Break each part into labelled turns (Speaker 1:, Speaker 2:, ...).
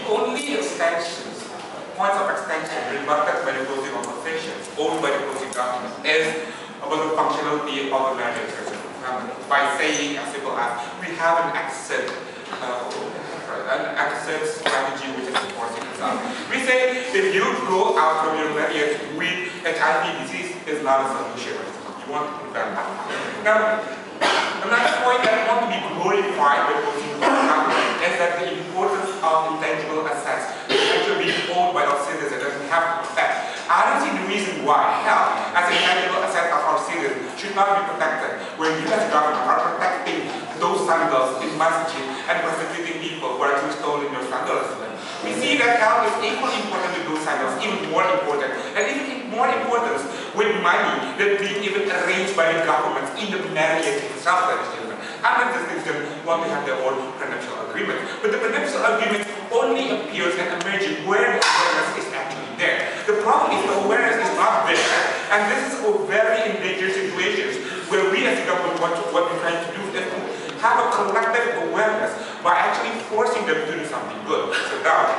Speaker 1: only extensions, points of extension rebutted by the closing oppositions, owned by the closing government, is about the functionality of the marriage by saying as simple as we have an exit strategy which is enforcing itself. We say if you go out from your marriage with HIV disease is not a solution. You want to prevent that. Now, another point that I want to be glorified by closing government is that the importance of intangible assets actually being owned by our citizens and have effect. I don't see the reason why health as an intangible asset of our citizens should not be protected when you as government are protecting those sandals in masjid and persecuting people who are actually stolen your sandals. We see that health is equally important to those sandals, even more important, and even more important with money that being even arranged by the government in the marriage itself. Under this system, one we have their own prenuptial agreement. But the prenuptial agreement only appears and emerges where the awareness is actually there. The problem is the awareness is not there, and this is a very endangered situation where we as a government what we're trying to do is to have a collective awareness by actually forcing them to do something good. So now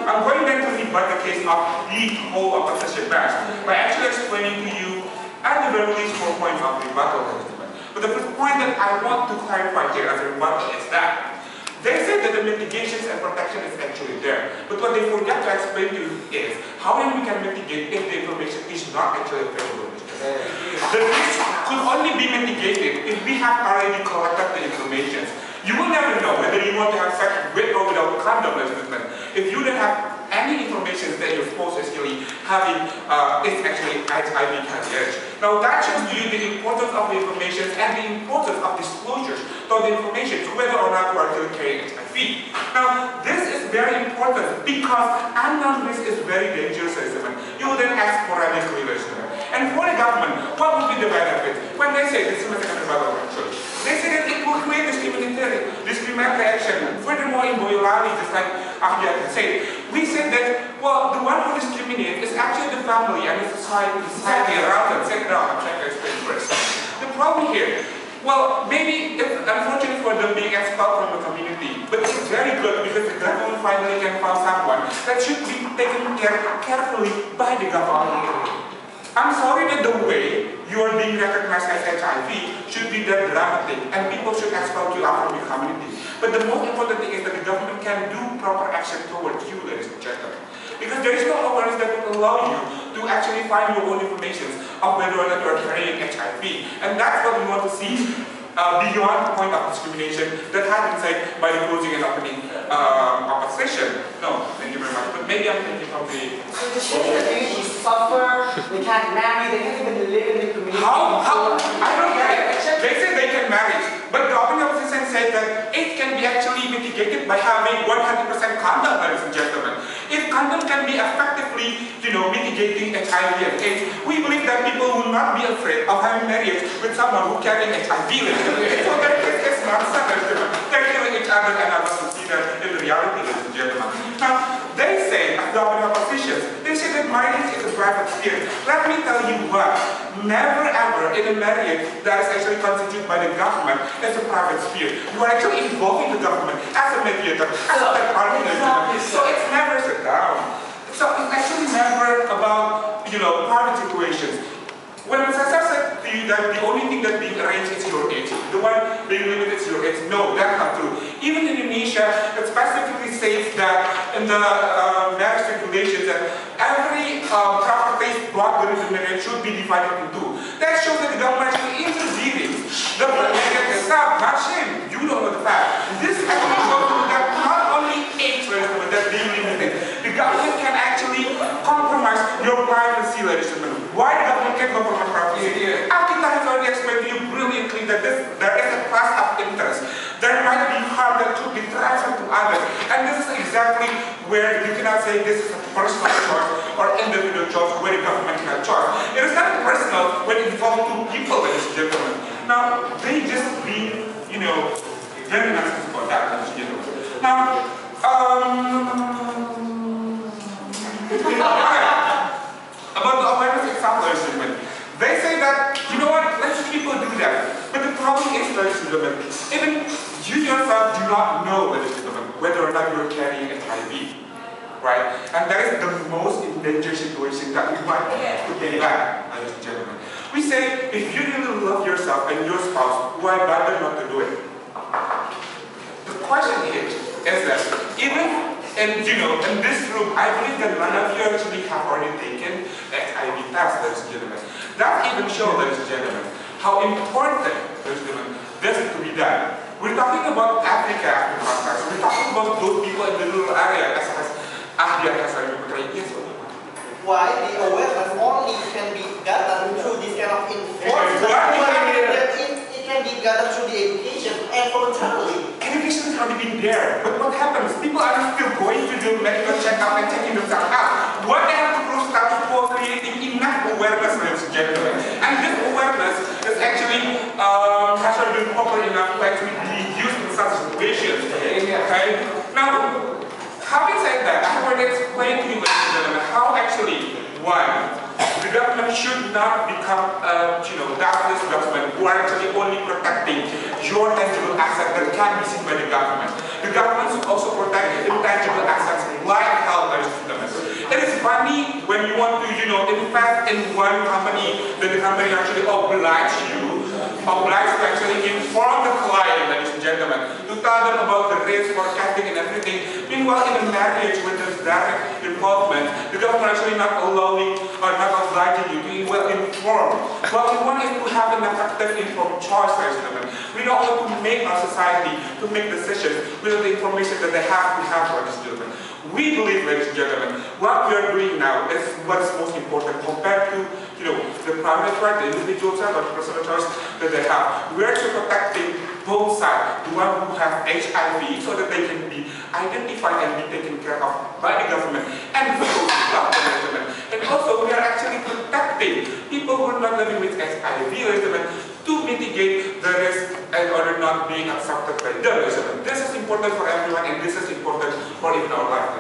Speaker 1: I'm going then to rebut the case of the whole opposition match by actually explaining to you at the very least 4 points of rebuttal. But the first point that I want to clarify here as a rebuttal is that they say that the mitigations and protection is actually there. But what they forget to explain to you is how we can mitigate if the information is not actually available. The risk could only be mitigated if we have already collected the information. You will never know whether you want to have sex with or without condom legislation if you don't have any information that your spouse is actually having is actually HIV carriage. Now that shows you the importance of the information and the importance of disclosures to the information to whether or not you are actually carrying HIV. Now this is very important because unknown risk is very dangerous. You will then ask sporadically. And for the government, what would be the benefit? When they say this is a actually, they say that it will create discriminatory action. Furthermore, in Boyolali, just like Ahmed said, we said that, well, the one who discriminates is actually the family and the society around them. Say, no, I'm trying to explain first. The problem here, well, maybe it's unfortunate for them being expelled from the community, but it's very good because the government finally can find someone that should be taken care carefully by the government. I'm sorry that the way you are being recognized as HIV should be that dramatic and people should expel you out from the community. But the most important thing is that the government can do proper action towards you, ladies and gentlemen. Because there is no awareness that will allow you to actually find your own information of whether or not you are carrying HIV. And that's what we want to see beyond the point of discrimination that has been said by the closing and opening opposition. No, thank you very much. But maybe I'm thinking of the...
Speaker 2: So the shit that they suffer, they can't marry, they can't even live in the community.
Speaker 1: How? I don't get it. They say they can marry, but the opening opposition said that it can be actually mitigated by having 100% condom, ladies and gentlemen. If condom can be effectively, mitigating HIV and AIDS, we believe that people will not be afraid of having marriage with someone who carries HIV. So that is nonsense. They're killing each other, and I want to see that in reality, ladies and gentlemen. Now, they say, as the opening opposition, they say that marriage is a private sphere. Let me tell you what, never ever in a marriage that is actually constituted by the government is a private sphere. You are actually involving the government as a mediator, as a third party. So it's never sit down. So it's actually never about, private situations. When Cesar said to you that the only thing that's being arranged is your age, the one being limited is your age, no, that's not true. Even in Indonesia, it specifically states that in the marriage regulations that every property brought during the marriage should be divided in two. That shows that the government actually intervening. The marriage itself, not shame. You don't know the fact. This actually shows that not only age that's being limited, the government can actually compromise your privacy, ladies and gentlemen. Why the government can compromise privacy? Akita has already explained to you brilliantly that there is a class of interest. There might be harm that could be transferred to others. And this is exactly where you cannot say this is a personal choice or individual choice where the government can choice. It is not personal when it involves two people, ladies and gentlemen. Now, they just be, very nice about that, ladies and gentlemen. Now, about the awareness itself, ladies and gentlemen. They say that, let people do that. But the problem is, ladies and gentlemen, even you yourself do not know, ladies and gentlemen, whether or not you're carrying HIV. Right? And that is the most endangered situation that we want to prevent, ladies and gentlemen. We say, if you really love yourself and your spouse, why bother not to do it? The question is that even, and in this room, I believe that none of you actually have already taken HIV test, ladies and gentlemen. That even shows, ladies and gentlemen, how important, ladies and gentlemen, this is to be done. We're talking about Africa, we're talking about those people in the rural area,
Speaker 3: why the awareness only can be gotten through this kind of enforcement. It can be gotten through the education and voluntarily.
Speaker 1: Education has already been there, but what happens? People are still going to do medical checkup and checking themselves out. What they have to prove starts for creating enough awareness, ladies and gentlemen. And this awareness is actually has already been proper enough to actually be used in such situations. Okay? Now, having said that, I have already explained to you, ladies and gentlemen, how actually, one, the government should not become, darkness government who are actually only protecting your tangible assets that can be seen by the government. The government should also protect intangible assets like health, ladies and gentlemen. It is funny when you want to, invest in one company, that the company actually obliges to actually inform the client, ladies and gentlemen, to tell them about the risk, forecasting and everything. Meanwhile, in a marriage with this direct involvement, the government actually not allowing or not obliging you to be well informed. What we want is to have an effective informed choice, ladies and gentlemen. We don't want to make our society to make decisions with the information that they have to have, ladies and gentlemen. We believe, ladies and gentlemen, what we are doing now is what is most important compared to, the private right, the individual side, or the personal choice that they have. We are actually protecting both sides, the one who have HIV, so that they can be identified and be taken care of by the government, and those who love the government. And also, we are actually protecting people who are not living with HIV, to mitigate the risk and order not being accepted by them. This is important for everyone, and this is important for even our life.